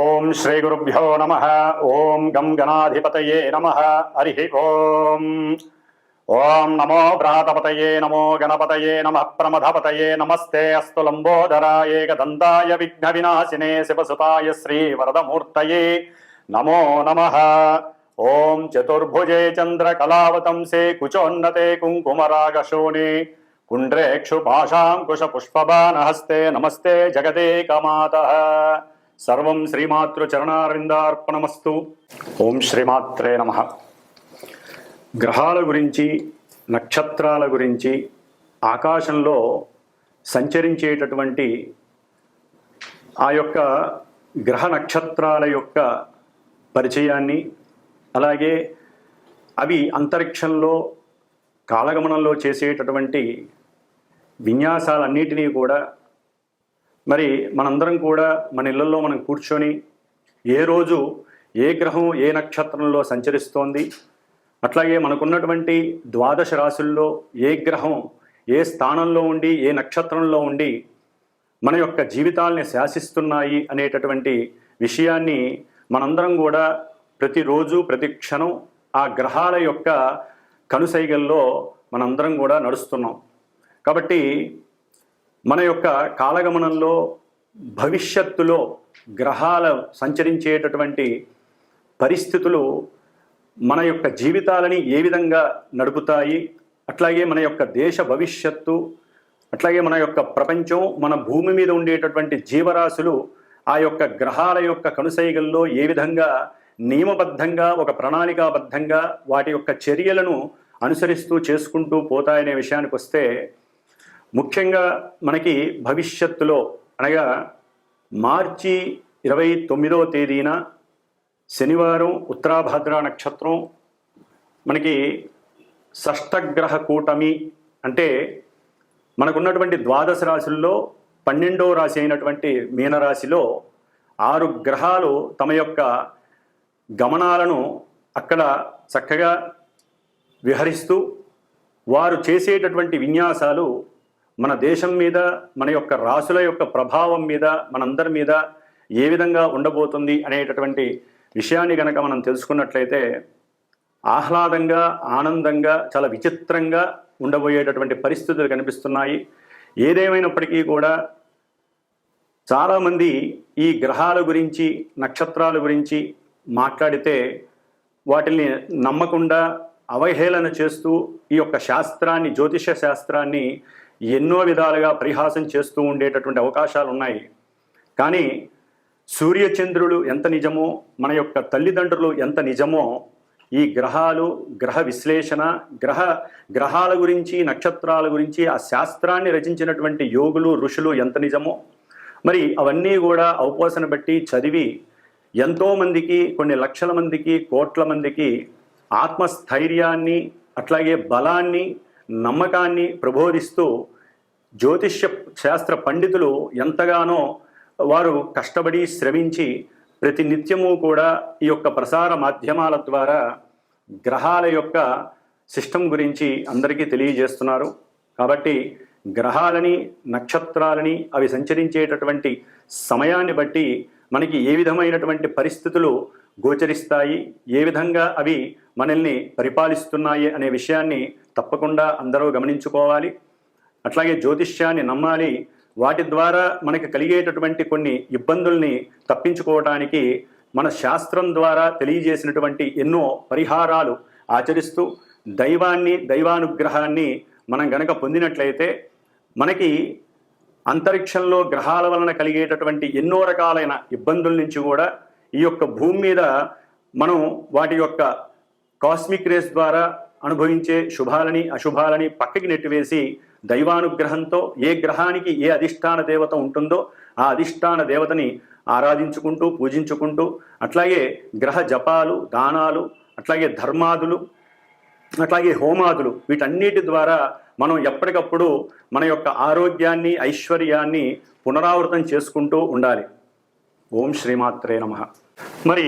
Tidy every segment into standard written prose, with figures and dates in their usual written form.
ఓం శ్రీ గురుభ్యో నమః. ఓం గం గణాధిపతయే నమః. హరి ఓం. ఓం నమో భ్రాతపతయే నమో గణపతయే నమః. ప్రమథపతయే నమస్తే అస్తు లంబోదరాయ ఏకదంతాయ విఘ్న వినాశినే శివసుతాయ శ్రీ వరదమూర్తయే నమో నమః. ఓం చతుర్భుజే చంద్రకళావతంసే కుచోన్నతే కుంకుమరాగశోణే కుండ్రేక్షు పాశాంకుశ పుష్పబాణహస్తే నమస్తే జగదేకమాతః. సర్వం శ్రీమాతృచరణారిందార్పణమస్తు. ఓం శ్రీమాత్రే నమః. గ్రహాల గురించి, నక్షత్రాల గురించి, ఆకాశంలో సంచరించేటటువంటి ఆ యొక్క గ్రహ నక్షత్రాల యొక్క పరిచయాన్ని, అలాగే అవి అంతరిక్షంలో కాలగమనంలో చేసేటటువంటి విన్యాసాలన్నిటినీ కూడా మరి మనందరం కూడా మన ఇళ్లలో మనం కూర్చొని ఏ రోజు ఏ గ్రహం ఏ నక్షత్రంలో సంచరిస్తోంది, అట్లాగే మనకున్నటువంటి ద్వాదశ రాశుల్లో ఏ గ్రహం ఏ స్థానంలో ఉండి ఏ నక్షత్రంలో ఉండి మన యొక్క జీవితాల్ని శాసిస్తున్నాయి అనేటటువంటి విషయాన్ని మనందరం కూడా ప్రతిరోజు ప్రతి క్షణం ఆ గ్రహాల యొక్క కనుసైగల్లో మనందరం కూడా నడుస్తున్నాం. కాబట్టి మన యొక్క కాలగమనంలో భవిష్యత్తులో గ్రహాలు సంచరించేటటువంటి పరిస్థితులు మన యొక్క జీవితాలని ఏ విధంగా నడుపుతాయి, అట్లాగే మన యొక్క దేశ భవిష్యత్తు, అట్లాగే మన యొక్క ప్రపంచం, మన భూమి మీద ఉండేటటువంటి జీవరాశులు ఆ యొక్క గ్రహాల యొక్క కనుసైగల్లో ఏ విధంగా నియమబద్ధంగా ఒక ప్రణాళికాబద్ధంగా వాటి యొక్క చర్యలను అనుసరిస్తూ చేసుకుంటూ పోతాయనే విషయానికి వస్తే, ముఖ్యంగా మనకి భవిష్యత్తులో అనగా మార్చి 29వ తేదీన శనివారం ఉత్తరాభాద్ర నక్షత్రం మనకి షష్ఠగ్రహ కూటమి అంటే మనకున్నటువంటి ద్వాదశ రాశుల్లో 12వ రాశి అయినటువంటి మీనరాశిలో 6 గ్రహాలు తమ యొక్క గమనాలను అక్కడ చక్కగా విహరిస్తూ వారు చేసేటటువంటి విన్యాసాలు మన దేశం మీద, మన యొక్క రాశుల యొక్క ప్రభావం మీద, మనందరి మీద ఏ విధంగా ఉండబోతుంది అనేటటువంటి విషయాన్ని కనుక మనం తెలుసుకున్నట్లయితే ఆహ్లాదంగా, ఆనందంగా, చాలా విచిత్రంగా ఉండబోయేటటువంటి పరిస్థితులు కనిపిస్తున్నాయి. ఏదేమైనప్పటికీ కూడా చాలామంది ఈ గ్రహాల గురించి, నక్షత్రాల గురించి మాట్లాడితే వాటిని నమ్మకుండా అవహేళన చేస్తూ ఈ యొక్క శాస్త్రాన్ని, జ్యోతిష శాస్త్రాన్ని ఎన్నో విధాలుగా పరిహాసం చేస్తూ ఉండేటటువంటి అవకాశాలు ఉన్నాయి. కానీ సూర్యచంద్రులు ఎంత నిజమో, మన యొక్క తల్లిదండ్రులు ఎంత నిజమో, ఈ గ్రహాలు, గ్రహ విశ్లేషణ, గ్రహాల గురించి, నక్షత్రాల గురించి ఆ శాస్త్రాన్ని రచించినటువంటి యోగులు, ఋషులు ఎంత నిజమో, మరి అవన్నీ కూడా అవపోసన బట్టి చదివి ఎంతోమందికి, కొన్ని లక్షల మందికి, కోట్ల మందికి ఆత్మస్థైర్యాన్ని, అట్లాగే బలాన్ని, నమ్మకాన్ని ప్రబోధిస్తూ జ్యోతిష్య శాస్త్ర పండితులు ఎంతగానో వారు కష్టపడి శ్రమించి ప్రతి నిత్యము కూడా ఈ యొక్క ప్రసార మాధ్యమాల ద్వారా గ్రహాల యొక్క సిస్టమ్ గురించి అందరికీ తెలియజేస్తున్నారు. కాబట్టి గ్రహాలని, నక్షత్రాలని అవి సంచరించేటటువంటి సమయాన్ని బట్టి మనకి ఏ విధమైనటువంటి పరిస్థితులు గోచరిస్తాయి, ఏ విధంగా అవి మనల్ని పరిపాలిస్తున్నాయి అనే విషయాన్ని తప్పకుండా అందరూ గమనించుకోవాలి. అట్లాగే జ్యోతిష్యాన్ని నమ్మాలి. వాటి ద్వారా మనకి కలిగేటటువంటి కొన్ని ఇబ్బందుల్ని తప్పించుకోవడానికి మన శాస్త్రం ద్వారా తెలియజేసినటువంటి ఎన్నో పరిహారాలు ఆచరిస్తూ దైవాన్ని, దైవానుగ్రహాన్ని మనం గనక పొందినట్లయితే మనకి అంతరిక్షంలో గ్రహాల వలన కలిగేటటువంటి ఎన్నో రకాలైన ఇబ్బందుల నుంచి కూడా ఈ యొక్క భూమి మీద మనం వాటి యొక్క కాస్మిక్ రేస్ ద్వారా అనుభవించే శుభాలని, అశుభాలని పక్కకి నెట్టివేసి దైవానుగ్రహంతో ఏ గ్రహానికి ఏ అధిష్టాన దేవత ఉంటుందో ఆ అధిష్టాన దేవతని ఆరాధించుకుంటూ, పూజించుకుంటూ, అట్లాగే గ్రహ జపాలు, దానాలు, అట్లాగే ధర్మాదులు, అట్లాగే హోమాదులు, వీటన్నిటి ద్వారా మనం ఎప్పటికప్పుడు మన యొక్క ఆరోగ్యాన్ని, ఐశ్వర్యాన్ని పునరావృతం చేసుకుంటూ ఉండాలి. ఓం శ్రీమాత్రే నమః. మరి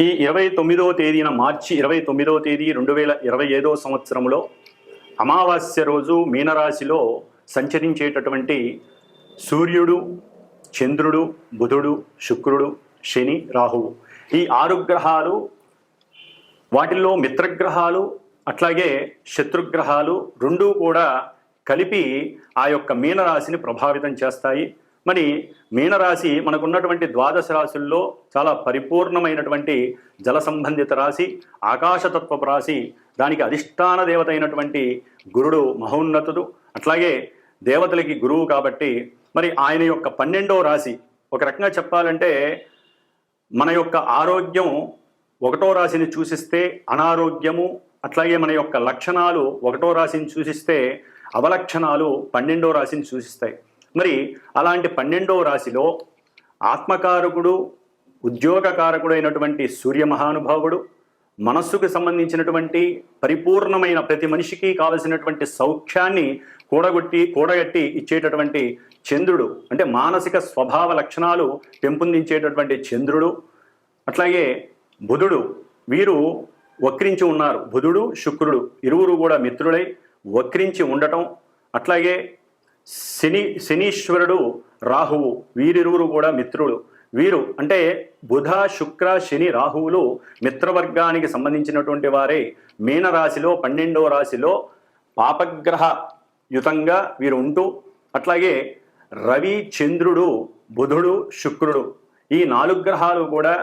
ఈ 29వ తేదీన, మార్చి 29వ తేదీ 2025వ సంవత్సరంలో అమావాస్య రోజు మీనరాశిలో సంచరించేటటువంటి సూర్యుడు, చంద్రుడు, బుధుడు, శుక్రుడు, శని, రాహువు. ఈ 6 గ్రహాలు, వాటిల్లో మిత్రగ్రహాలు అట్లాగే శత్రుగ్రహాలు రెండూ కూడా కలిపి ఆ యొక్క మీనరాశిని ప్రభావితం చేస్తాయి. మరి మీనరాశి మనకున్నటువంటి ద్వాదశ రాశుల్లో చాలా పరిపూర్ణమైనటువంటి జల సంబంధిత రాశి, ఆకాశతత్వపు రాశి. దానికి అధిష్టాన దేవత అయినటువంటి గురుడు మహోన్నతుడు, అట్లాగే దేవతలకి గురువు కాబట్టి మరి ఆయన యొక్క 12వ రాశి. ఒక రకంగా చెప్పాలంటే మన యొక్క ఆరోగ్యం 1వ రాశిని సూచిస్తే అనారోగ్యము, అట్లాగే మన యొక్క లక్షణాలు 1వ రాశిని సూచిస్తే అవలక్షణాలు 12వ రాశిని సూచిస్తాయి. మరి అలాంటి 12వ రాశిలో ఆత్మకారకుడు, ఉద్యోగకారకుడు అయినటువంటి సూర్య మహానుభావుడు, మనస్సుకు సంబంధించినటువంటి పరిపూర్ణమైన ప్రతి మనిషికి కావలసినటువంటి సౌఖ్యాన్ని కూడగట్టి ఇచ్చేటటువంటి చంద్రుడు, అంటే మానసిక స్వభావ లక్షణాలు పెంపొందించేటటువంటి చంద్రుడు, అట్లాగే బుధుడు, వీరు వక్రించి ఉన్నారు. బుధుడు, శుక్రుడు ఇరువురు కూడా మిత్రులై వక్రించి ఉండటం, అట్లాగే శనీశ్వరుడు, రాహువు, వీరిరువురు కూడా మిత్రులు. వీరు అంటే బుధ, శుక్ర, శని, రాహువులు మిత్రవర్గానికి సంబంధించినటువంటి వారే. మీనరాశిలో 12వ రాశిలో పాపగ్రహ యుతంగా వీరు ఉంటూ, అట్లాగే రవి, చంద్రుడు, బుధుడు, శుక్రుడు ఈ 4 గ్రహాలు కూడా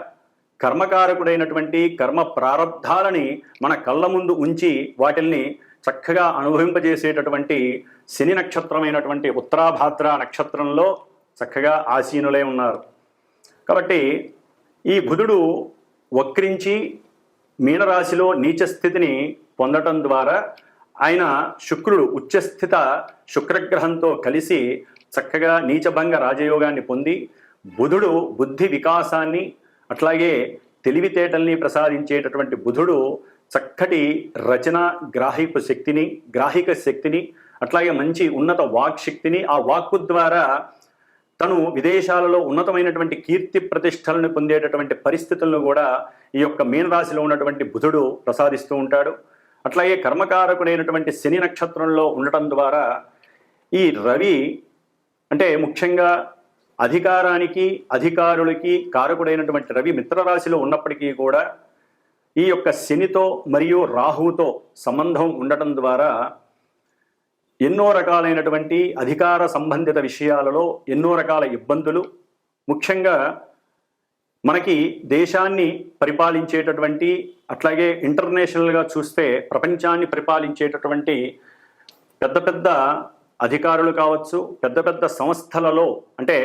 కర్మకారకుడైనటువంటి కర్మ ప్రారంధాలని మన కళ్ళ ముందు ఉంచి వాటిల్ని చక్కగా అనుభవింపజేసేటటువంటి శని నక్షత్రమైనటువంటి ఉత్తరాభాద్ర నక్షత్రంలో చక్కగా ఆసీనులై ఉన్నారు. కాబట్టి ఈ బుధుడు వక్రించి మీనరాశిలో నీచ స్థితిని పొందటం ద్వారా ఆయన శుక్రుడు ఉచ్చస్థిత శుక్రగ్రహంతో కలిసి చక్కగా నీచభంగ రాజయోగాన్ని పొంది, బుధుడు బుద్ధి వికాసాన్ని అట్లాగే తెలివితేటల్ని ప్రసాదించేటటువంటి బుధుడు చక్కటి రచన గ్రాహిక శక్తిని అట్లాగే మంచి ఉన్నత వాక్ శక్తిని, ఆ వాక్కు ద్వారా తను విదేశాలలో ఉన్నతమైనటువంటి కీర్తి ప్రతిష్టలను పొందేటటువంటి పరిస్థితులను కూడా ఈ యొక్క మీనరాశిలో ఉన్నటువంటి బుధుడు ప్రసాదిస్తూ ఉంటాడు. అట్లాగే కర్మకారకుడైనటువంటి శని నక్షత్రంలో ఉండటం ద్వారా ఈ రవి అంటే ముఖ్యంగా అధికారానికి, అధికారులకి కారకుడైనటువంటి రవి మిత్రరాశిలో ఉన్నప్పటికీ కూడా ఈ యొక్క శనితో మరియు రాహువుతో సంబంధం ఉండటం ద్వారా ఎన్నో రకాలైనటువంటి అధికార సంబంధిత విషయాలలో ఎన్నో రకాల ఇబ్బందులు, ముఖ్యంగా మనకి దేశాన్ని పరిపాలించేటటువంటి అట్లాగే ఇంటర్నేషనల్గా చూస్తే ప్రపంచాన్ని పరిపాలించేటటువంటి పెద్ద పెద్ద అధికారులు కావచ్చు, పెద్ద పెద్ద సంస్థలలో అంటే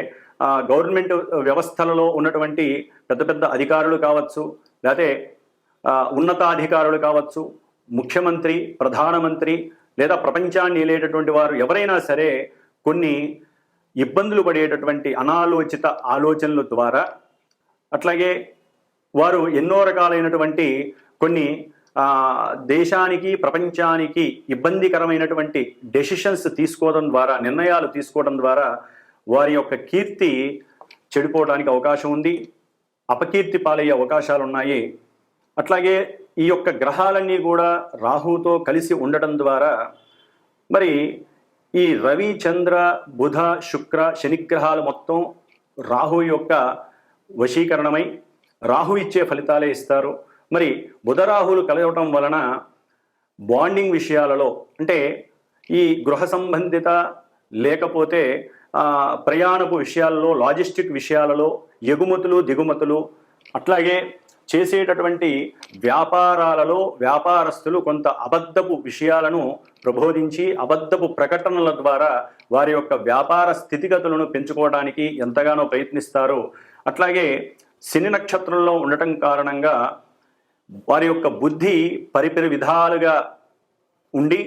గవర్నమెంట్ వ్యవస్థలలో ఉన్నటువంటి పెద్ద పెద్ద అధికారులు కావచ్చు, లేకపోతే ఉన్నతాధికారులు కావచ్చు, ముఖ్యమంత్రి, ప్రధానమంత్రి లేదా ప్రపంచాన్ని ఏలేటటువంటి వారు ఎవరైనా సరే కొన్ని ఇబ్బందులు పడేటటువంటి అనాలోచిత ఆలోచనల ద్వారా, అట్లాగే వారు ఎన్నో రకాలైనటువంటి కొన్ని దేశానికి ప్రపంచానికి ఇబ్బందికరమైనటువంటి డెసిషన్స్ తీసుకోవడం ద్వారా, నిర్ణయాలు తీసుకోవడం ద్వారా వారి యొక్క కీర్తి చెడిపోవడానికి అవకాశం ఉంది, అపకీర్తి పాలయ్యే అవకాశాలు ఉన్నాయి. అట్లాగే ఈ యొక్క గ్రహాలన్నీ కూడా రాహుతో కలిసి ఉండటం ద్వారా మరి ఈ రవి, చంద్ర, బుధ, శుక్ర, శనిగ్రహాలు మొత్తం రాహు యొక్క వశీకరణమై రాహు ఇచ్చే ఫలితాలే ఇస్తారు. మరి బుధ రాహులు కలవటం వలన బాండింగ్ విషయాలలో అంటే ఈ గృహ సంబంధిత లేకపోతే ప్రయాణపు విషయాలలో, లాజిస్టిక్ విషయాలలో, ఎగుమతులు దిగుమతులు, అట్లాగే చేసేటటువంటి వ్యాపారాలలో వ్యాపారస్తులు కొంత అబద్ధపు విషయాలను ప్రబోధించి అబద్ధపు ప్రకటనల ద్వారా వారి యొక్క వ్యాపార స్థితిగతులను పెంచుకోవడానికి ఎంతగానో ప్రయత్నిస్తారు. అట్లాగే శని నక్షత్రంలో ఉండటం కారణంగా వారి యొక్క బుద్ధి పరిపరి విధాలుగా ఉండి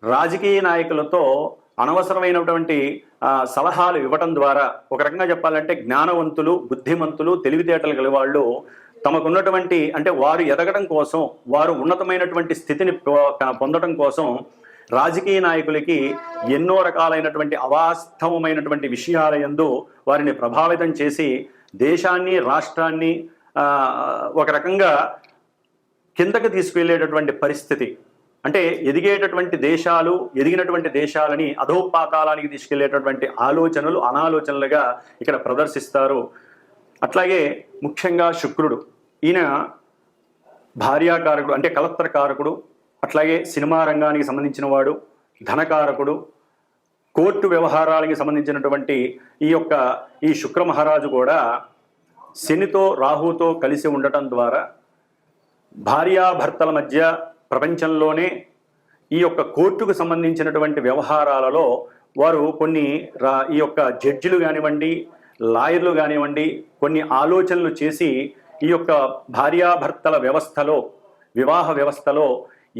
రాజకీయ నాయకులతో అనవసరమైనటువంటి సలహాలు ఇవ్వటం ద్వారా, ఒక రకంగా చెప్పాలంటే జ్ఞానవంతులు, బుద్ధిమంతులు, తెలివితేటలు గల వాళ్ళు తమకున్నటువంటి అంటే వారు ఎదగడం కోసం, వారు ఉన్నతమైనటువంటి స్థితిని పొందడం కోసం రాజకీయ నాయకులకి ఎన్నో రకాలైనటువంటి అవాస్తవమైనటువంటి విషయాల యందు వారిని ప్రభావితం చేసి దేశాన్ని, రాష్ట్రాన్ని ఒక రకంగా కిందకి తీసుకువెళ్ళేటటువంటి పరిస్థితి, అంటే ఎదిగినటువంటి దేశాలని అధోపాతాళానికి తీసుకెళ్లేటటువంటి ఆలోచనలు అనాలోచనలుగా ఇక్కడ ప్రదర్శిస్తారు. అట్లాగే ముఖ్యంగా శుక్రుడు, ఈయన భార్యాకారకుడు అంటే కలత్ర కారకుడు, అట్లాగే సినిమా రంగానికి సంబంధించిన వాడు, ధనకారకుడు, కోర్టు వ్యవహారాలకి సంబంధించినటువంటి ఈ శుక్ర మహారాజు కూడా శనితో రాహుతో కలిసి ఉండటం ద్వారా భార్యాభర్తల మధ్య ప్రపంచంలోనే ఈ కోర్టుకు సంబంధించినటువంటి వ్యవహారాలలో వారు కొన్ని ఈ జడ్జిలు కానివ్వండి, లాయర్లు కానివ్వండి, కొన్ని ఆలోచనలు చేసి ఈ భార్యాభర్తల వ్యవస్థలో, వివాహ వ్యవస్థలో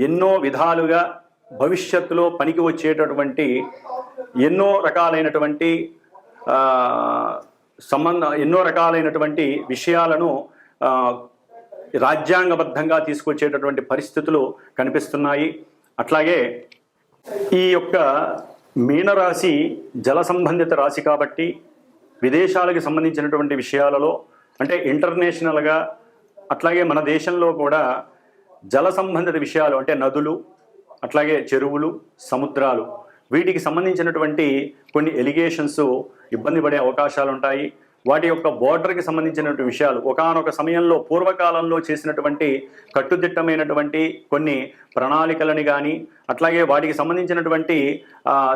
ఎన్నో విధాలుగా భవిష్యత్తులో పనికి వచ్చేటటువంటి ఎన్నో రకాలైనటువంటి విషయాలను రాజ్యాంగబద్ధంగా తీసుకొచ్చేటటువంటి పరిస్థితులు కనిపిస్తున్నాయి. అట్లాగే ఈ మీనరాశి జల సంబంధిత రాశి కాబట్టి విదేశాలకు సంబంధించినటువంటి విషయాలలో అంటే ఇంటర్నేషనల్గా, అట్లాగే మన దేశంలో కూడా జల సంబంధిత విషయాలు అంటే నదులు, అట్లాగే చెరువులు, సముద్రాలు, వీటికి సంబంధించినటువంటి కొన్ని ఎలిగేషన్స్ ఇబ్బంది పడే అవకాశాలు ఉంటాయి. వాటి బోర్డర్కి సంబంధించినటువంటి విషయాలు ఒకానొక సమయంలో పూర్వకాలంలో చేసినటువంటి కట్టుదిట్టమైనటువంటి కొన్ని ప్రణాళికలని కానీ, అట్లాగే వాటికి సంబంధించినటువంటి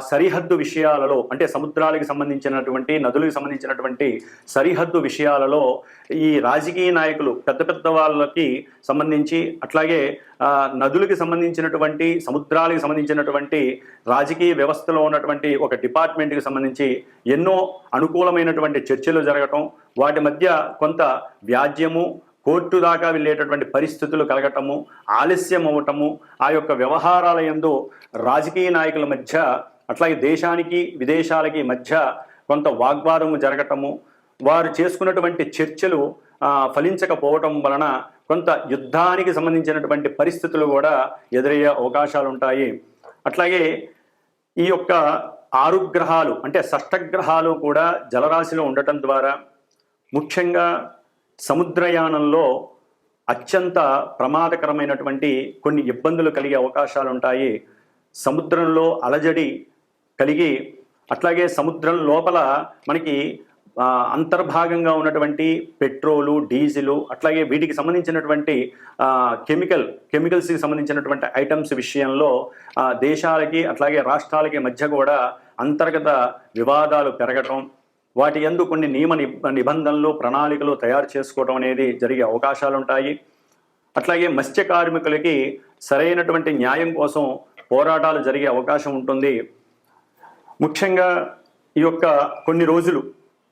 సరిహద్దు విషయాలలో అంటే సముద్రాలకు సంబంధించినటువంటి, నదులకు సంబంధించినటువంటి సరిహద్దు విషయాలలో ఈ రాజకీయ నాయకులు పెద్ద పెద్ద వాళ్ళకి సంబంధించి, అట్లాగే నదులకు సంబంధించినటువంటి, సముద్రాలకు సంబంధించినటువంటి రాజకీయ వ్యవస్థలో ఉన్నటువంటి ఒక డిపార్ట్మెంట్కి సంబంధించి ఎన్నో అనుకూలమైనటువంటి చర్చలు జరగటం, వాటి మధ్య కొంత వ్యాజ్యము, కోర్టు దాకా వెళ్ళేటటువంటి పరిస్థితులు కలగటము, ఆలస్యం అవ్వటము, ఆ వ్యవహారాల యందు రాజకీయ నాయకుల మధ్య, అట్లాగే దేశానికి విదేశాలకి మధ్య కొంత వాగ్వాదము జరగటము, వారు చేసుకున్నటువంటి చర్చలు ఫలించకపోవటం వలన కొంత యుద్ధానికి సంబంధించినటువంటి పరిస్థితులు కూడా ఎదురయ్యే అవకాశాలు ఉంటాయి. అట్లాగే ఈ 6 గ్రహాలు అంటే షష్టగ్రహాలు కూడా జలరాశిలో ఉండటం ద్వారా ముఖ్యంగా సముద్రయానంలో అత్యంత ప్రమాదకరమైనటువంటి కొన్ని ఇబ్బందులు కలిగే అవకాశాలు ఉంటాయి. సముద్రంలో అలజడి కలిగి, అట్లాగే సముద్రం లోపల మనకి అంతర్భాగంగా ఉన్నటువంటి పెట్రోలు, డీజిలు, అట్లాగే వీటికి సంబంధించినటువంటి కెమికల్స్కి సంబంధించినటువంటి ఐటమ్స్ విషయంలో దేశాలకి అట్లాగే రాష్ట్రాలకి మధ్య కూడా అంతర్గత వివాదాలు పెరగటం, వాటి యందు కొన్ని నియమ నిబంధనలు, ప్రణాళికలు తయారు చేసుకోవడం అనేది జరిగే అవకాశాలు ఉంటాయి. అట్లాగే మత్స్య కార్మికులకి సరైనటువంటి న్యాయం కోసం పోరాటాలు జరిగే అవకాశం ఉంటుంది. ముఖ్యంగా ఈ కొన్ని రోజులు,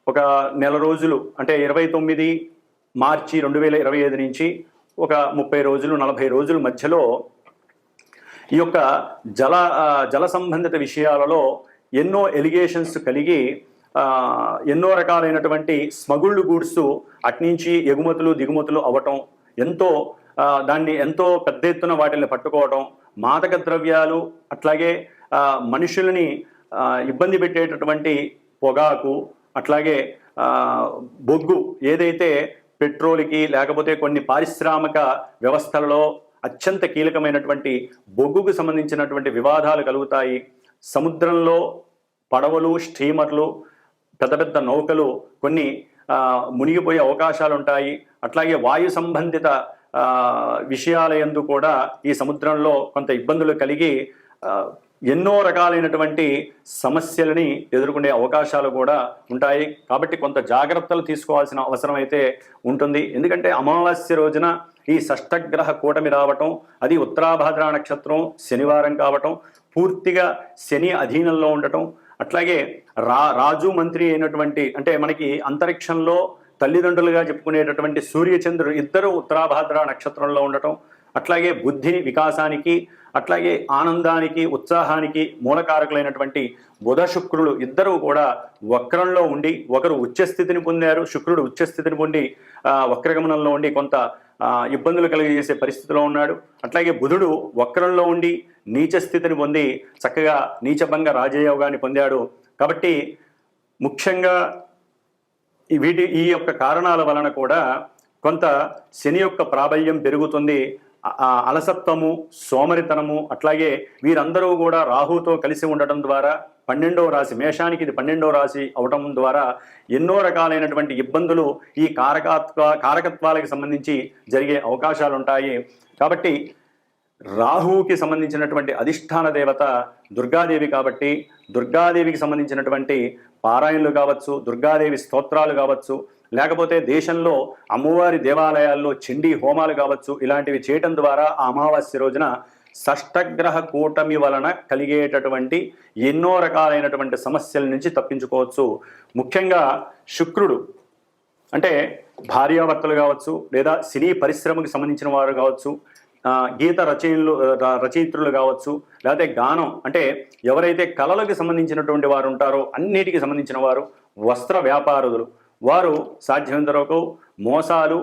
ఒక నెల రోజులు అంటే 29 మార్చి 2025 నుంచి ఒక 30 రోజులు 40 రోజుల మధ్యలో ఈ జల సంబంధిత విషయాలలో ఎన్నో ఎలిగేషన్స్ కలిగి ఎన్నో రకాలైనటువంటి స్మగుల్డ్ గూడ్స్ అట్నుంచి ఎగుమతులు దిగుమతులు అవ్వటం, దాన్ని ఎంతో పెద్ద ఎత్తున వాటిని పట్టుకోవటం, మాదక ద్రవ్యాలు, అట్లాగే మనుషులని ఇబ్బంది పెట్టేటటువంటి పొగాకు, అట్లాగే బొగ్గు, ఏదైతే పెట్రోల్కి లేకపోతే కొన్ని పారిశ్రామిక వ్యవస్థలలో అత్యంత కీలకమైనటువంటి బొగ్గుకు సంబంధించినటువంటి వివాదాలు కలుగుతాయి. సముద్రంలో పడవలు, స్టీమర్లు, పెద్ద పెద్ద నౌకలు కొన్ని మునిగిపోయే అవకాశాలు ఉంటాయి. అట్లాగే వాయు సంబంధిత విషయాల యందు కూడా ఈ సముద్రంలో కొంత ఇబ్బందులు కలిగి ఎన్నో రకాలైనటువంటి సమస్యలని ఎదుర్కొనే అవకాశాలు కూడా ఉంటాయి. కాబట్టి కొంత జాగ్రత్తలు తీసుకోవాల్సిన అవసరం అయితే ఉంటుంది. ఎందుకంటే అమావాస్య రోజున ఈ షష్టగ్రహ కూటమి రావటం, అది ఉత్తరాభాద్ర నక్షత్రం శనివారం కావటం, పూర్తిగా శని అధీనంలో ఉండటం, అట్లాగే రాజు మంత్రి అయినటువంటి అంటే మనకి అంతరిక్షంలో తల్లిదండ్రులుగా చెప్పుకునేటటువంటి సూర్యచంద్రుడు ఇద్దరు ఉత్తరాభాద్ర నక్షత్రంలో ఉండటం, అట్లాగే బుద్ధి వికాసానికి, అట్లాగే ఆనందానికి, ఉత్సాహానికి మూలకారకులైనటువంటి బుధ శుక్రులు ఇద్దరు కూడా వక్రంలో ఉండి, ఒకరు ఉచ్చస్థితిని పొందారు, శుక్రుడు ఉచ్చస్థితిని పొంది వక్రగమనంలో ఉండి కొంత ఇబ్బందులు కలిగజేసే పరిస్థితిలో ఉన్నాడు. అట్లాగే బుధుడు వక్రంలో ఉండి నీచ స్థితిని పొంది చక్కగా నీచభంగ రాజయోగాన్ని పొందాడు. కాబట్టి ముఖ్యంగా ఈ కారణాల వలన కూడా కొంత శని ప్రాబల్యం పెరుగుతుంది. అలసత్వము, సోమరితనము, అట్లాగే వీరందరూ కూడా రాహుతో కలిసి ఉండటం ద్వారా 12వ రాశి, మేషానికి ఇది 12వ రాశి అవటం ద్వారా ఎన్నో రకాలైనటువంటి ఇబ్బందులు ఈ కారకత్వాలకు సంబంధించి జరిగే అవకాశాలు ఉంటాయి. కాబట్టి రాహువుకి సంబంధించినటువంటి అధిష్టాన దేవత దుర్గాదేవి కాబట్టి దుర్గాదేవికి సంబంధించినటువంటి పారాయణలు కావచ్చు, దుర్గాదేవి స్తోత్రాలు కావచ్చు, లేకపోతే దేశంలో అమ్మవారి దేవాలయాల్లో చండీ హోమాలు కావచ్చు, ఇలాంటివి చేయటం ద్వారా ఆ అమావాస్య రోజున షష్టగ్రహ కూటమి వలన కలిగేటటువంటి ఎన్నో రకాలైనటువంటి సమస్యల నుంచి తప్పించుకోవచ్చు. ముఖ్యంగా శుక్రుడు అంటే భార్యాభర్తలు కావచ్చు, లేదా సినీ పరిశ్రమకు సంబంధించిన వారు కావచ్చు, గీత రచయిత్రులు కావచ్చు, లేకపోతే గానం అంటే ఎవరైతే కళలకు సంబంధించినటువంటి వారు ఉంటారో అన్నిటికీ సంబంధించిన వారు, వస్త్ర వ్యాపారులు, వారు సాధ్యమైనంత వరకు మోసాలు,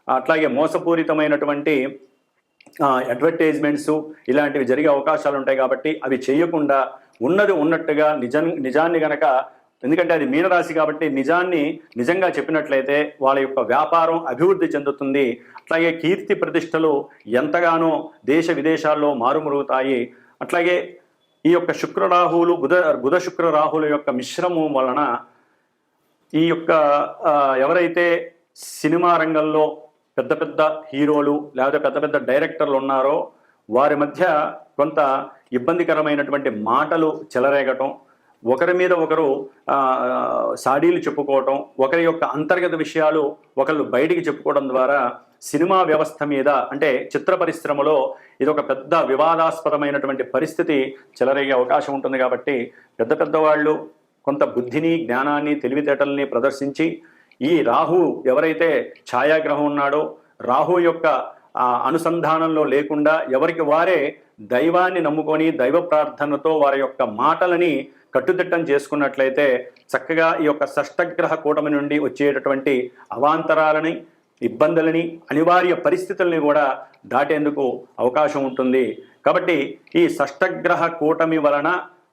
అట్లాగే మోసపూరితమైనటువంటి అడ్వర్టైజ్మెంట్స్ ఇలాంటివి జరిగే అవకాశాలు ఉంటాయి. కాబట్టి అవి చేయకుండా ఉన్నది ఉన్నట్టుగా నిజాన్ని గనక, ఎందుకంటే అది మీనరాశి కాబట్టి నిజాన్ని నిజంగా చెప్పినట్లయితే వాళ్ళ యొక్క వ్యాపారం అభివృద్ధి చెందుతుంది. అట్లాగే కీర్తి ప్రతిష్టలు ఎంతగానో దేశ విదేశాల్లో మారుమరుగుతాయి. అట్లాగే ఈ యొక్క శుక్రరాహువులు బుధ శుక్ర రాహువుల యొక్క మిశ్రమం వలన ఈ యొక్క ఎవరైతే సినిమా రంగంలో పెద్ద పెద్ద హీరోలు లేకపోతే పెద్ద పెద్ద డైరెక్టర్లు ఉన్నారో వారి మధ్య కొంత ఇబ్బందికరమైనటువంటి మాటలు చెలరేగటం, ఒకరి మీద ఒకరు సాడీలు చెప్పుకోవటం, ఒకరి యొక్క అంతర్గత విషయాలు ఒకళ్ళు బయటికి చెప్పుకోవడం ద్వారా సినిమా వ్యవస్థ మీద అంటే చిత్ర పరిశ్రమలో ఇది ఒక పెద్ద వివాదాస్పదమైనటువంటి పరిస్థితి చెలరేగే అవకాశం ఉంటుంది. కాబట్టి పెద్ద పెద్దవాళ్ళు కొంత బుద్ధిని, జ్ఞానాన్ని, తెలివితేటల్ని ప్రదర్శించి ఈ రాహు ఎవరైతే ఛాయాగ్రహం ఉన్నాడో రాహు యొక్క అనుసంధానంలో లేకుండా ఎవరికి వారే దైవాన్ని నమ్ముకొని దైవ ప్రార్థనతో వారి యొక్క మాటలని కట్టుదిట్టం చేసుకున్నట్లయితే చక్కగా ఈ యొక్క షష్టగ్రహ కూటమి నుండి వచ్చేటటువంటి అవాంతరాలని, ఇబ్బందులని, అనివార్య పరిస్థితుల్ని కూడా దాటేందుకు అవకాశం ఉంటుంది. కాబట్టి ఈ షష్టగ్రహ కూటమి వలన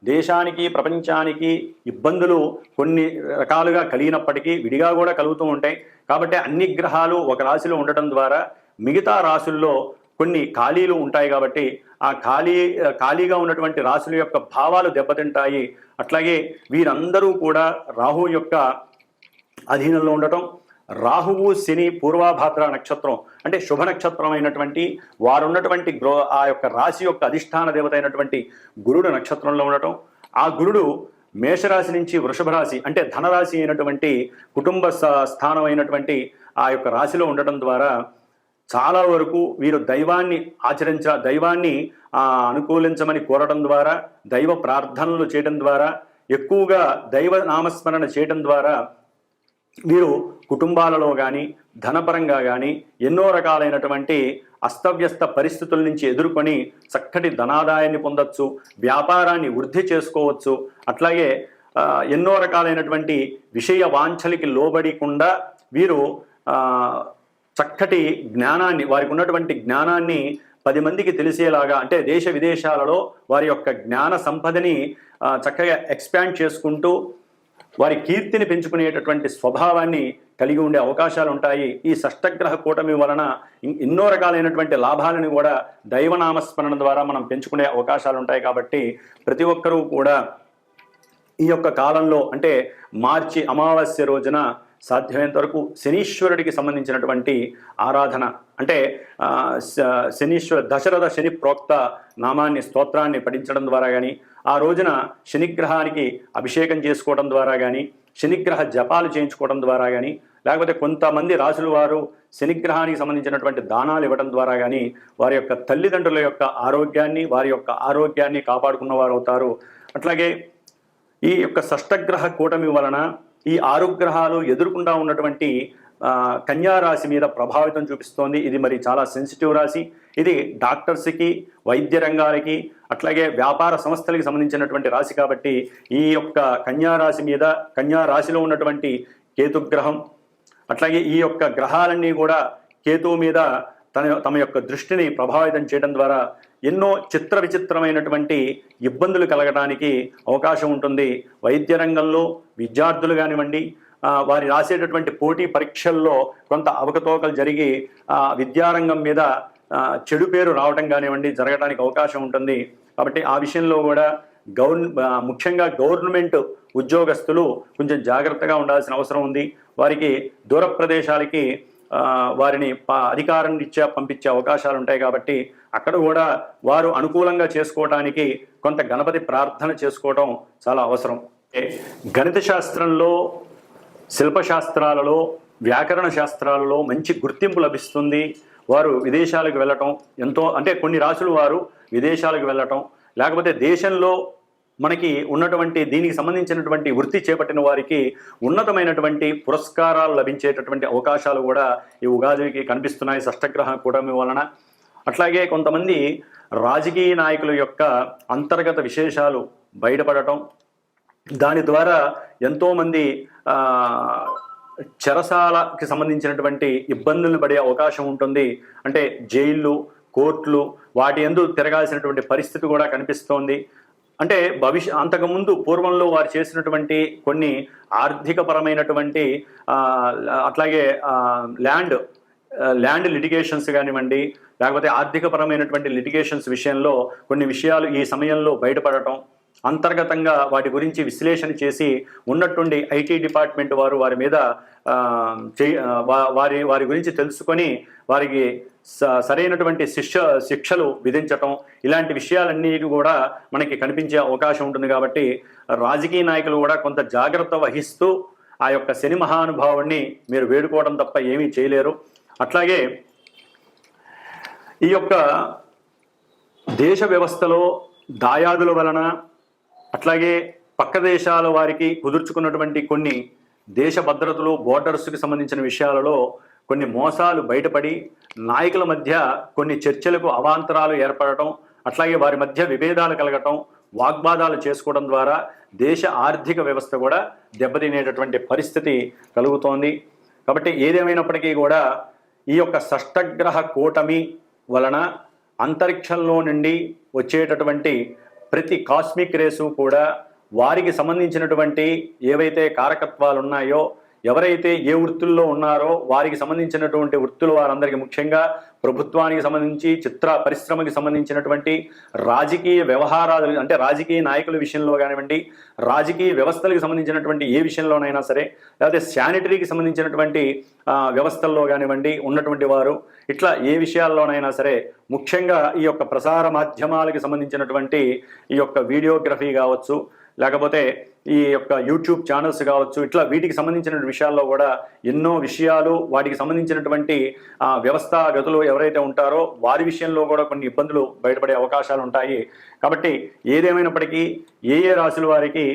దేశానికి, ప్రపంచానికి ఇబ్బందులు కొన్ని రకాలుగా కలిగినప్పటికీ విడిగా కూడా కలుగుతూ ఉంటాయి. కాబట్టి అన్ని గ్రహాలు ఒక రాశిలో ఉండటం ద్వారా మిగతా రాశుల్లో కొన్ని ఖాళీలు ఉంటాయి. కాబట్టి ఆ ఖాళీగా ఉన్నటువంటి రాశుల యొక్క భావాలు దెబ్బతింటాయి. అట్లాగే వీరందరూ కూడా రాహు యొక్క అధీనంలో ఉండటం, రాహువు శని పూర్వాభాద్ర నక్షత్రం అంటే శుభ నక్షత్రం అయినటువంటి వారున్నటువంటి ఆ యొక్క రాశి యొక్క అధిష్టాన దేవత అయినటువంటి గురుడు నక్షత్రంలో ఉండటం, ఆ గురుడు మేషరాశి నుంచి వృషభ రాశి అంటే ధనరాశి అయినటువంటి కుటుంబ స్థానం అయినటువంటి ఆ యొక్క రాశిలో ఉండటం ద్వారా చాలా వరకు వీరు దైవాన్ని దైవాన్ని అనుకూలించమని కోరడం ద్వారా, దైవ ప్రార్థనలు చేయడం ద్వారా, ఎక్కువగా దైవ నామస్మరణ చేయడం ద్వారా వీరు కుటుంబాలలో కానీ ధనపరంగా కానీ ఎన్నో రకాలైనటువంటి అస్తవ్యస్త పరిస్థితుల నుంచి ఎదుర్కొని చక్కటి ధనాదాయాన్ని పొందొచ్చు, వ్యాపారాన్ని వృద్ధి చేసుకోవచ్చు. అట్లాగే ఎన్నో రకాలైనటువంటి విషయ వాంఛలకి లోబడికుండా వీరు చక్కటి జ్ఞానాన్ని, వారికి ఉన్నటువంటి జ్ఞానాన్ని 10 మందికి తెలిసేలాగా అంటే దేశ విదేశాలలో వారి యొక్క జ్ఞాన సంపదని చక్కగా ఎక్స్పాండ్ చేసుకుంటూ వారి కీర్తిని పెంచుకునేటటువంటి స్వభావాన్ని కలిగి ఉండే అవకాశాలు ఉంటాయి. ఈ షష్టగ్రహ కూటమి వలన ఎన్నో రకాలైనటువంటి లాభాలను కూడా దైవనామస్మరణ ద్వారా మనం పెంచుకునే అవకాశాలు ఉంటాయి. కాబట్టి ప్రతి ఒక్కరూ కూడా ఈ యొక్క కాలంలో అంటే మార్చి అమావాస్య రోజున సాధ్యమైనంత వరకు శనీశ్వరుడికి సంబంధించినటువంటి ఆరాధన అంటే దశరథ శని ప్రోక్త నామాన్ని, స్తోత్రాన్ని పఠించడం ద్వారా కానీ, ఆ రోజున శనిగ్రహానికి అభిషేకం చేసుకోవడం ద్వారా కానీ, శనిగ్రహ జపాలు చేయించుకోవడం ద్వారా కానీ, లేకపోతే కొంతమంది రాసుల వారు శనిగ్రహానికి సంబంధించినటువంటి దానాలు ఇవ్వడం ద్వారా కానీ వారి యొక్క తల్లిదండ్రుల యొక్క ఆరోగ్యాన్ని, వారి యొక్క ఆరోగ్యాన్ని కాపాడుకున్న వారు అవుతారు. అట్లాగే ఈ యొక్క షష్టగ్రహ కూటమి వలన ఈ 6 గ్రహాలు ఎదుర్కొంటా ఉన్నటువంటి కన్యారాశి మీద ప్రభావితం చూపిస్తోంది. ఇది మరి చాలా సెన్సిటివ్ రాశి. ఇది డాక్టర్స్కి, వైద్య రంగాలకి, అట్లాగే వ్యాపార సంస్థలకి సంబంధించినటువంటి రాశి. కాబట్టి ఈ యొక్క కన్యారాశి మీద, కన్యారాశిలో ఉన్నటువంటి కేతుగ్రహం, అట్లాగే ఈ యొక్క గ్రహాలన్నీ కూడా కేతువు మీద తమ యొక్క దృష్టిని ప్రభావితం చేయడం ద్వారా ఎన్నో చిత్ర విచిత్రమైనటువంటి ఇబ్బందులు కలగడానికి అవకాశం ఉంటుంది. వైద్య రంగంలో విద్యార్థులు కానివ్వండి, వారి రాసేటటువంటి పోటీ పరీక్షల్లో కొంత అవకతవకలు జరిగి విద్యారంగం మీద చెడు పేరు రావడం కానివ్వండి జరగడానికి అవకాశం ఉంటుంది. కాబట్టి ఆ విషయంలో కూడా ముఖ్యంగా గవర్నమెంట్ ఉద్యోగస్తులు కొంచెం జాగ్రత్తగా ఉండాల్సిన అవసరం ఉంది. వారికి దూర ప్రదేశాలకి వారిని అధికారం రీత్యా పంపించే అవకాశాలు ఉంటాయి కాబట్టి అక్కడ కూడా వారు అనుకూలంగా చేసుకోవడానికి కొంత గణపతి ప్రార్థన చేసుకోవడం చాలా అవసరం. గణిత శాస్త్రంలో, శిల్పశాస్త్రాలలో, వ్యాకరణ శాస్త్రాలలో మంచి గుర్తింపు లభిస్తుంది. వారు విదేశాలకు వెళ్ళటం ఎంతో, అంటే కొన్ని రాసులు వారు విదేశాలకు వెళ్ళటం, లేకపోతే దేశంలో మనకి ఉన్నటువంటి దీనికి సంబంధించినటువంటి వృత్తి చేపట్టిన వారికి ఉన్నతమైనటువంటి పురస్కారాలు లభించేటటువంటి అవకాశాలు కూడా ఈ ఉగాదికి కనిపిస్తున్నాయి షష్ఠగ్రహ కూటమి వలన. అట్లాగే కొంతమంది రాజకీయ నాయకుల యొక్క అంతర్గత విశేషాలు బయటపడటం, దాని ద్వారా ఎంతోమంది చెరసాలకి సంబంధించినటువంటి ఇబ్బందులను పడే అవకాశం ఉంటుంది. అంటే జైళ్ళు, కోర్టులు వాటి యందు తిరగాల్సినటువంటి పరిస్థితి కూడా కనిపిస్తోంది. అంటే అంతకుముందు పూర్వంలో వారు చేసినటువంటి కొన్ని ఆర్థికపరమైనటువంటి అట్లాగే ల్యాండ్ లిటిగేషన్స్ కానివ్వండి, లేకపోతే ఆర్థికపరమైనటువంటి లిటిగేషన్స్ విషయంలో కొన్ని విషయాలు ఈ సమయంలో బయటపడటం, అంతర్గతంగా వాటి గురించి విశ్లేషణ చేసి ఉన్నట్టుండి ఐటీ డిపార్ట్మెంట్ వారు వారి మీద వారి గురించి తెలుసుకొని వారికి సరైనటువంటి శిక్షలు విధించటం, ఇలాంటి విషయాలన్నీ కూడా మనకి కనిపించే అవకాశం ఉంటుంది. కాబట్టి రాజకీయ నాయకులు కూడా కొంత జాగ్రత్త వహిస్తూ ఆ యొక్క శని మహానుభావుణ్ణి మీరు వేడుకోవడం తప్ప ఏమీ చేయలేరు. అట్లాగే ఈ యొక్క దేశ వ్యవస్థలో దాయాదుల వలన, అట్లాగే పక్క దేశాల వారికి కుదుర్చుకున్నటువంటి కొన్ని దేశ భద్రతలు, బోర్డర్స్కి సంబంధించిన విషయాలలో కొన్ని మోసాలు బయటపడి నాయకుల మధ్య కొన్ని చర్చలకు అవాంతరాలు ఏర్పడటం, అట్లాగే వారి మధ్య విభేదాలు కలగటం, వాగ్వాదాలు చేసుకోవడం ద్వారా దేశ ఆర్థిక వ్యవస్థ కూడా దెబ్బతినేటటువంటి పరిస్థితి కలుగుతోంది. కాబట్టి ఏదేమైనప్పటికీ కూడా ఈ యొక్క షష్ఠగ్రహ కూటమి వలన అంతరిక్షంలో నుండి వచ్చేటటువంటి ప్రతి కాస్మిక్ రేసు కూడా వారికి సంబంధించినటువంటి ఏవైతే కారకత్వాలు ఉన్నాయో, ఎవరైతే ఏ వృత్తుల్లో ఉన్నారో వారికి సంబంధించినటువంటి వృత్తులు వారందరికీ, ముఖ్యంగా ప్రభుత్వానికి సంబంధించి, చిత్ర పరిశ్రమకి సంబంధించినటువంటి రాజకీయ వ్యవహారాలు, అంటే రాజకీయ నాయకుల విషయంలో కానివ్వండి, రాజకీయ వ్యవస్థలకు సంబంధించినటువంటి ఏ విషయంలోనైనా సరే, లేకపోతే శానిటరీకి సంబంధించినటువంటి వ్యవస్థల్లో కానివ్వండి ఉన్నటువంటి వారు, ఇట్లా ఏ విషయాల్లోనైనా సరే, ముఖ్యంగా ఈ యొక్క ప్రసార మాధ్యమాలకి సంబంధించినటువంటి ఈ యొక్క వీడియోగ్రఫీ కావచ్చు, లేకపోతే ఈ యొక్క యూట్యూబ్ ఛానల్స్ కావచ్చు, ఇట్లా వీటికి సంబంధించిన విషయాల్లో కూడా ఎన్నో విషయాలు, వాటికి సంబంధించినటువంటి వ్యవస్థాగతులు ఎవరైతే ఉంటారో వారి విషయంలో కూడా కొన్ని ఇబ్బందులు బయటపడే అవకాశాలు ఉంటాయి. కాబట్టి ఏదేమైనప్పటికీ ఏ రాశుల వారికి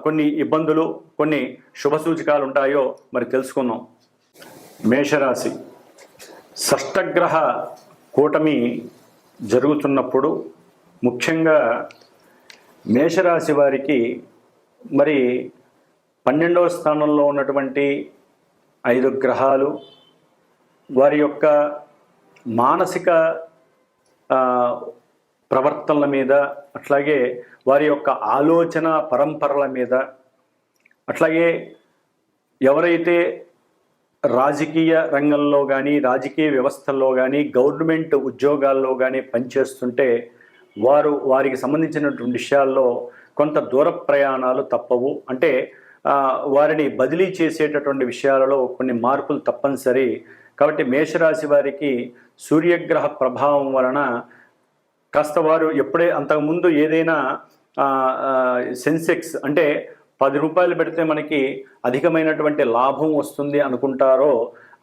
కొన్ని ఇబ్బందులు, కొన్ని శుభ సూచకాలు ఉంటాయో మరి తెలుసుకుందాం. మేషరాశి షష్ఠగ్రహ కూటమి జరుగుతున్నప్పుడు ముఖ్యంగా మేషరాశి వారికి మరి 12వ స్థానంలో ఉన్నటువంటి 5 గ్రహాలు వారి యొక్క మానసిక ప్రవర్తనల మీద, అట్లాగే వారి యొక్క ఆలోచన పరంపరల మీద, అట్లాగే ఎవరైతే రాజకీయ రంగంలో కానీ, రాజకీయ వ్యవస్థల్లో కానీ, గవర్నమెంట్ ఉద్యోగాల్లో కానీ పనిచేస్తుంటే వారికి సంబంధించినటువంటి విషయాల్లో కొంత దూర ప్రయాణాలు తప్పవు. అంటే వారిని బదిలీ చేసేటటువంటి విషయాలలో కొన్ని మార్పులు తప్పనిసరి. కాబట్టి మేషరాశి వారికి సూర్యగ్రహ ప్రభావం వలన కాస్త వారు ఎప్పుడే అంతకుముందు ఏదైనా సెన్సెక్స్ అంటే 10 రూపాయలు పెడితే మనకి అధికమైనటువంటి లాభం వస్తుంది అనుకుంటారో,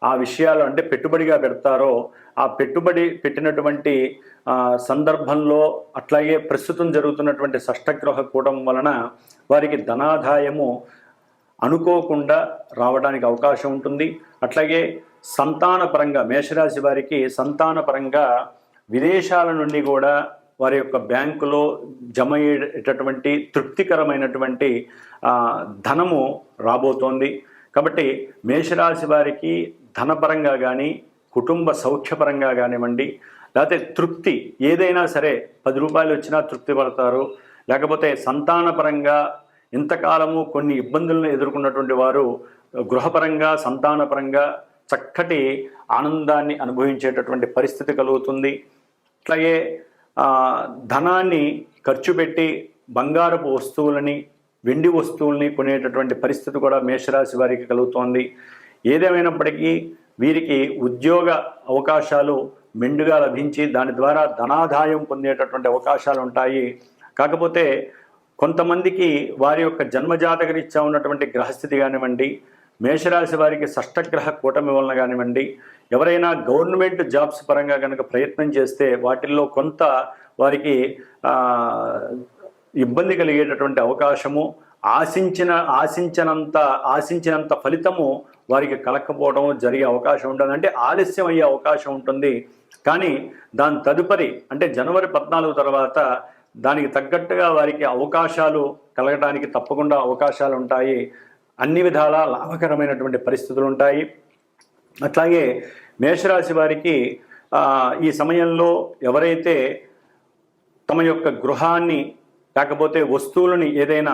ఆ విషయాలు అంటే పెట్టుబడిగా పెడతారో, ఆ పెట్టుబడి పెట్టినటువంటి సందర్భంలో, అట్లాగే ప్రస్తుతం జరుగుతున్నటువంటి షష్ఠగ్రహ కూటమి వలన వారికి ధనాదాయము అనుకోకుండా రావడానికి అవకాశం ఉంటుంది. అట్లాగే సంతానపరంగా మేషరాశి వారికి సంతానపరంగా విదేశాల నుండి కూడా వారి యొక్క బ్యాంకులో జమ అయ్యేటటువంటి తృప్తికరమైనటువంటి ధనము రాబోతోంది. కాబట్టి మేషరాశి వారికి ధనపరంగా కానీ, కుటుంబ సౌఖ్యపరంగా కానివ్వండి, లేకపోతే తృప్తి ఏదైనా సరే 10 రూపాయలు వచ్చినా తృప్తి పడతారు. లేకపోతే సంతానపరంగా ఇంతకాలము కొన్ని ఇబ్బందులను ఎదుర్కొన్నటువంటి వారు గృహపరంగా, సంతానపరంగా చక్కటి ఆనందాన్ని అనుభవించేటటువంటి పరిస్థితి కలుగుతుంది. అట్లాగే ధనాన్ని ఖర్చు పెట్టి బంగారపు వస్తువులని, వెండి వస్తువుల్ని కొనేటటువంటి పరిస్థితి కూడా మేషరాశి వారికి కలుగుతోంది. ఏదేమైనప్పటికీ వీరికి ఉద్యోగ అవకాశాలు మెండుగా లభించి దాని ద్వారా ధనాదాయం పొందేటటువంటి అవకాశాలు ఉంటాయి. కాకపోతే కొంతమందికి వారి యొక్క జన్మజాతక రీత్యా ఉన్నటువంటి గ్రహస్థితి కానివ్వండి, మేషరాశి వారికి షష్టగ్రహ కూటమి వలన కానివ్వండి, ఎవరైనా గవర్నమెంట్ జాబ్స్ పరంగా కనుక ప్రయత్నం చేస్తే వాటిల్లో కొంత వారికి ఇబ్బంది కలిగేటటువంటి అవకాశము, ఆశించినంత ఫలితము వారికి కలక్కపోవడం జరిగే అవకాశం ఉంటుంది. అంటే ఆలస్యం అయ్యే అవకాశం ఉంటుంది. కానీ దాని తదుపరి అంటే జనవరి 14 తర్వాత దానికి తగ్గట్టుగా వారికి అవకాశాలు కలగడానికి తప్పకుండా అవకాశాలు ఉంటాయి. అన్ని విధాల లాభకరమైనటువంటి పరిస్థితులు ఉంటాయి. అట్లాగే మేషరాశి వారికి ఈ సమయంలో ఎవరైతే తమ యొక్క గృహాన్ని లేకపోతే వస్తువులని ఏదైనా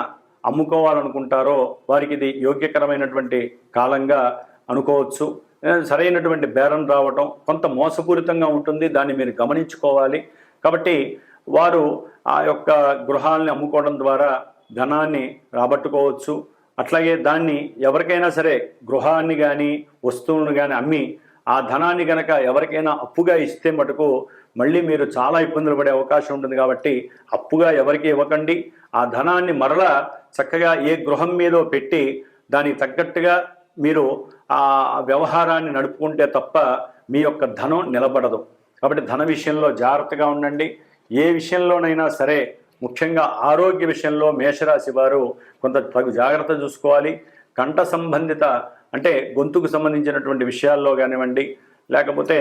అమ్ముకోవాలనుకుంటారో వారికి ఇది యోగ్యకరమైనటువంటి కాలంగా అనుకోవచ్చు. సరైనటువంటి బేరం రావటం కొంత మోసపూరితంగా ఉంటుంది, దాన్ని మీరు గమనించుకోవాలి. కాబట్టి వారు ఆ యొక్క గృహాలని అమ్ముకోవడం ద్వారా ధనాన్ని రాబట్టుకోవచ్చు. అట్లాగే దాన్ని ఎవరికైనా సరే గృహాన్ని కానీ వస్తువులను కానీ అమ్మి ఆ ధనాన్ని కనుక ఎవరికైనా అప్పుగా ఇస్తే మటుకు మళ్ళీ మీరు చాలా ఇబ్బందులు పడే అవకాశం ఉంటుంది. కాబట్టి అప్పుగా ఎవరికి ఇవ్వకండి. ఆ ధనాన్ని మరలా చక్కగా ఏ గృహం మీదో పెట్టి దానికి తగ్గట్టుగా మీరు ఆ వ్యవహారాన్ని నడుపుకుంటే తప్ప మీ యొక్క ధనం నిలబడదు. కాబట్టి ధన విషయంలో జాగ్రత్తగా ఉండండి. ఏ విషయంలోనైనా సరే ముఖ్యంగా ఆరోగ్య విషయంలో మేషరాశి వారు కొంత తగు జాగ్రత్త చూసుకోవాలి. కంఠ సంబంధిత అంటే గొంతుకు సంబంధించినటువంటి విషయాల్లో కానివ్వండి, లేకపోతే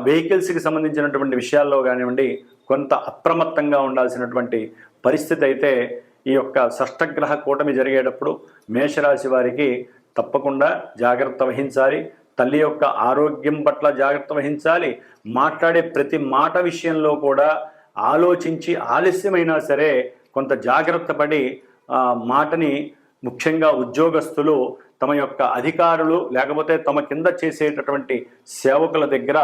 వెహికల్స్కి సంబంధించినటువంటి విషయాల్లో కానివ్వండి కొంత అప్రమత్తంగా ఉండాల్సినటువంటి పరిస్థితి అయితే ఈ యొక్క షష్టగ్రహ కూటమి జరిగేటప్పుడు మేషరాశి వారికి తప్పకుండా జాగ్రత్త వహించాలి. తల్లి యొక్క ఆరోగ్యం పట్ల జాగ్రత్త వహించాలి. మాట్లాడే ప్రతి మాట విషయంలో కూడా ఆలోచించి ఆలస్యమైనా సరే కొంత జాగ్రత్త పడి మాటని ముఖ్యంగా ఉద్యోగస్తులు తమ యొక్క అధికారులు లేకపోతే తమ కింద చేసేటటువంటి సేవకుల దగ్గర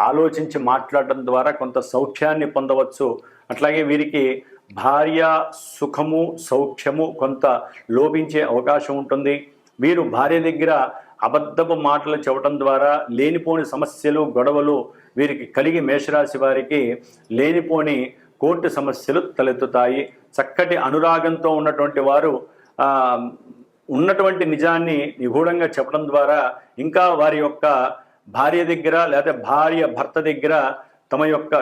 ఆలోచించి మాట్లాడటం ద్వారా కొంత సౌఖ్యాన్ని పొందవచ్చు. అట్లాగే వీరికి భార్య సుఖము సౌఖ్యము కొంత లోపించే అవకాశం ఉంటుంది. వీరు భార్య దగ్గర అబద్ధపు మాటలు చెప్పడం ద్వారా లేనిపోని సమస్యలు గొడవలు వీరికి కలిగి మేషరాశి వారికి లేనిపోని కోర్టు సమస్యలు తలెత్తుతాయి. చక్కటి అనురాగంతో ఉన్నటువంటి వారు ఉన్నటువంటి నిజాన్ని నిగూఢంగా చెప్పడం ద్వారా ఇంకా వారి యొక్క భార్య దగ్గర లేదా భార్య భర్త దగ్గర తమ యొక్క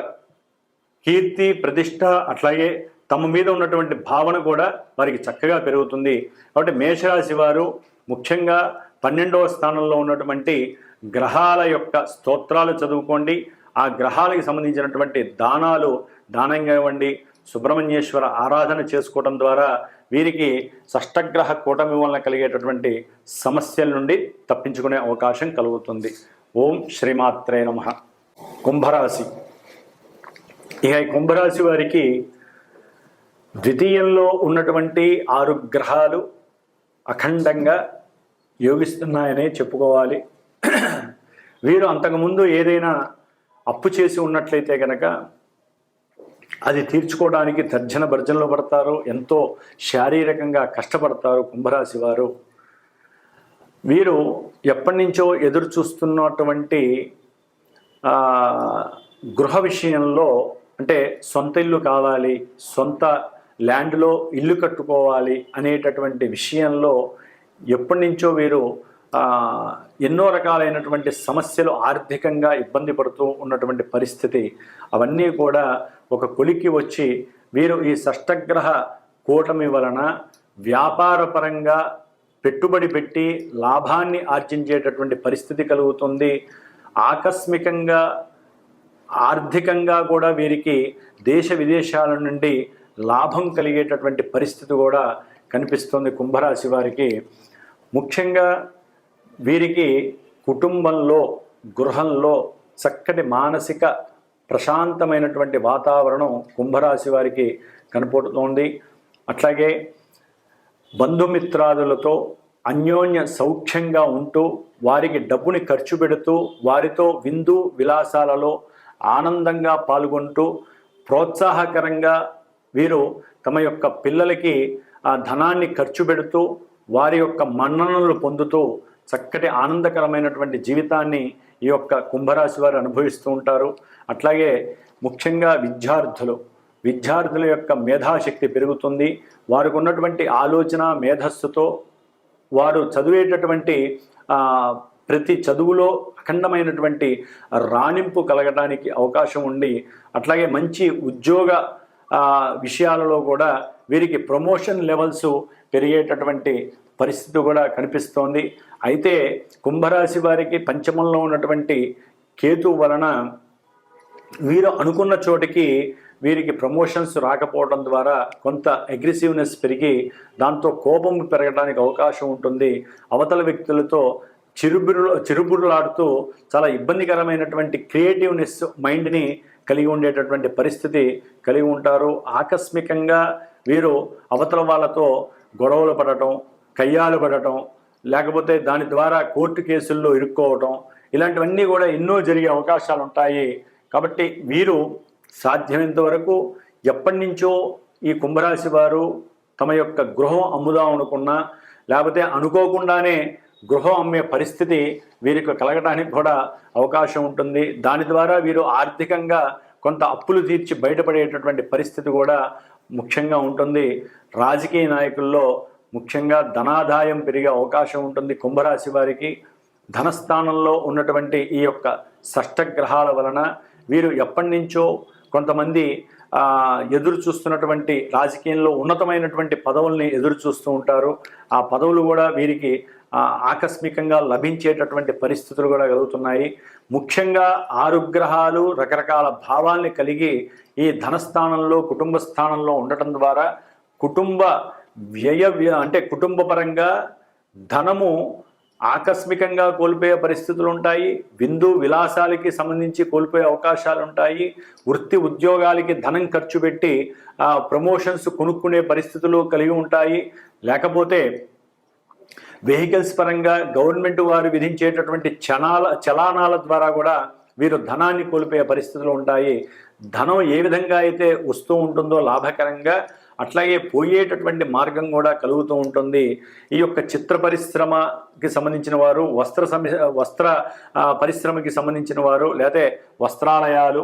కీర్తి ప్రతిష్ట అట్లాగే తమ మీద ఉన్నటువంటి భావన కూడా వారికి చక్కగా పెరుగుతుంది. కాబట్టి మేషరాశి వారు ముఖ్యంగా 12వ స్థానంలో ఉన్నటువంటి గ్రహాల యొక్క స్తోత్రాలు చదువుకోండి. ఆ గ్రహాలకు సంబంధించినటువంటి దానంగా ఇవ్వండి. సుబ్రహ్మణ్యేశ్వర ఆరాధన చేసుకోవడం ద్వారా వీరికి షష్టగ్రహ కూటమి వలన కలిగేటటువంటి సమస్యల నుండి తప్పించుకునే అవకాశం కలుగుతుంది. ఓం శ్రీమాత్రే నమః. కుంభరాశి. ఇక ఈ కుంభరాశి వారికి ద్వితీయంలో ఉన్నటువంటి 6 గ్రహాలు అఖండంగా యోగిస్తున్నాయనే చెప్పుకోవాలి. వీరు అంతకుముందు ఏదైనా అప్పు చేసి ఉన్నట్లయితే కనుక అది తీర్చుకోవడానికి తర్జన భర్జనలు పడతారు. ఎంతో శారీరకంగా కష్టపడతారు కుంభరాశి వారు. వీరు ఎప్పటి నుంచో ఎదురు చూస్తున్నటువంటి గృహ విషయంలో అంటే సొంత ఇల్లు కావాలి, సొంత ల్యాండ్లో ఇల్లు కట్టుకోవాలి అనేటటువంటి విషయంలో ఎప్పటి నుంచో వీరు ఎన్నో రకాలైనటువంటి సమస్యలు ఆర్థికంగా ఇబ్బంది పడుతూ ఉన్నటువంటి పరిస్థితి అవన్నీ కూడా ఒక కొలిక్కి వచ్చి వీరు ఈ షష్టగ్రహ కూటమి వలన వ్యాపారపరంగా పెట్టుబడి పెట్టి లాభాన్ని ఆర్జించేటటువంటి పరిస్థితి కలుగుతుంది. ఆకస్మికంగా ఆర్థికంగా కూడా వీరికి దేశ విదేశాల నుండి లాభం కలిగేటటువంటి పరిస్థితి కూడా కనిపిస్తుంది కుంభరాశి వారికి. ముఖ్యంగా వీరికి కుటుంబంలో గృహంలో చక్కటి మానసిక ప్రశాంతమైనటువంటి వాతావరణం కుంభరాశి వారికి కనపడుతోంది. అట్లాగే బంధుమిత్రాదులతో అన్యోన్య సౌఖ్యంగా ఉంటూ వారికి డబ్బుని ఖర్చు పెడుతూ వారితో విందు విలాసాలలో ఆనందంగా పాల్గొంటూ ప్రోత్సాహకరంగా వీరు తమ యొక్క పిల్లలకి ఆ ధనాన్ని ఖర్చు పెడుతూ వారి యొక్క మన్ననలు పొందుతూ చక్కటి ఆనందకరమైనటువంటి జీవితాన్ని ఈ యొక్క కుంభరాశి వారు అనుభవిస్తూ ఉంటారు. అట్లాగే ముఖ్యంగా విద్యార్థుల యొక్క మేధాశక్తి పెరుగుతుంది. వారికి ఉన్నటువంటి ఆలోచన మేధస్సుతో వారు చదివేటటువంటి ప్రతి చదువులో అఖండమైనటువంటి రాణింపు కలగడానికి అవకాశం ఉండి, అట్లాగే మంచి ఉద్యోగ విషయాలలో కూడా వీరికి ప్రమోషన్ లెవెల్స్ పెరిగేటటువంటి పరిస్థితి కూడా కనిపిస్తోంది. అయితే కుంభరాశి వారికి పంచమంలో ఉన్నటువంటి కేతు వలన వీరు అనుకున్న చోటికి వీరికి ప్రమోషన్స్ రాకపోవడం ద్వారా కొంత అగ్రెసివ్నెస్ పెరిగి దాంతో కోపం పెరగడానికి అవకాశం ఉంటుంది. అవతల వ్యక్తులతో చిరుబురులాడుతూ చాలా ఇబ్బందికరమైనటువంటి క్రియేటివ్నెస్ మైండ్ని కలిగి ఉండేటటువంటి పరిస్థితి కలిగి ఉంటారు. ఆకస్మికంగా వీరు అవతల వాళ్ళతో గొడవలు పడటం, కయ్యాలు పడటం, లేకపోతే దాని ద్వారా కోర్టు కేసుల్లో ఇరుక్కోవటం, ఇలాంటివన్నీ కూడా ఎన్నో జరిగే అవకాశాలు ఉంటాయి. కాబట్టి వీరు సాధ్యమైనంత వరకు ఎప్పటి నుంచో ఈ కుంభరాశి వారు తమ యొక్క గృహం అమ్ముదాం అనుకున్నా, లేకపోతే అనుకోకుండానే గృహం అమ్మే పరిస్థితి వీరికి కలగడానికి కూడా అవకాశం ఉంటుంది. దాని ద్వారా వీరు ఆర్థికంగా కొంత అప్పులు తీర్చి బయటపడేటటువంటి పరిస్థితి కూడా ముఖ్యంగా ఉంటుంది. రాజకీయ నాయకుల్లో ముఖ్యంగా ధనాదాయం పెరిగే అవకాశం ఉంటుంది. కుంభరాశి వారికి ధనస్థానంలో ఉన్నటువంటి ఈ యొక్క షష్టగ్రహాల వలన వీరు ఎప్పటి నుంచో కొంతమంది ఎదురు చూస్తున్నటువంటి రాజకీయంలో ఉన్నతమైనటువంటి పదవుల్ని ఎదురు చూస్తూ ఉంటారు. ఆ పదవులు కూడా వీరికి ఆకస్మికంగా లభించేటటువంటి పరిస్థితులు కూడా కలుగుతున్నాయి. ముఖ్యంగా 6 గ్రహాలు రకరకాల భావాల్ని కలిగి ఈ ధనస్థానంలో కుటుంబ స్థానంలో ఉండటం ద్వారా కుటుంబ అంటే కుటుంబ పరంగా ధనము ఆకస్మికంగా కోల్పోయే పరిస్థితులు ఉంటాయి. విందు విలాసాలకి సంబంధించి కోల్పోయే అవకాశాలు ఉంటాయి. వృత్తి ఉద్యోగాలకి ధనం ఖర్చు పెట్టి ప్రమోషన్స్ కొనుక్కునే పరిస్థితులు కలిగి ఉంటాయి. లేకపోతే వెహికల్స్ పరంగా గవర్నమెంట్ వారు విధించేటటువంటి చలానాల ద్వారా కూడా వీరు ధనాన్ని కోల్పోయే పరిస్థితులు ఉంటాయి. ధనం ఏ విధంగా అయితే వస్తూ ఉంటుందో లాభకరంగా, అట్లాగే పోయేటటువంటి మార్గం కూడా కలుగుతూ ఉంటుంది. ఈ యొక్క చిత్ర పరిశ్రమకి సంబంధించిన వారు, వస్త్ర పరిశ్రమకి సంబంధించిన వారు, లేకపోతే వస్త్రాలయాలు,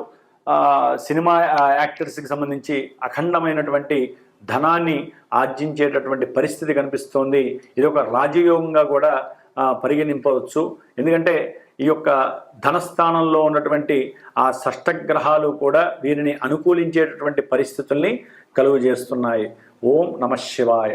సినిమా యాక్టర్స్కి సంబంధించి అఖండమైనటువంటి ధనాన్ని ఆర్జించేటటువంటి పరిస్థితి కనిపిస్తోంది. ఇది ఒక రాజయోగంగా కూడా పరిగణింపవచ్చు. ఎందుకంటే ఈ యొక్క ధనస్థానంలో ఉన్నటువంటి ఆ షష్టగ్రహాలు కూడా వీరిని అనుకూలించేటటువంటి పరిస్థితుల్ని కలుగజేస్తున్నాయి. ఓం నమః శివాయ.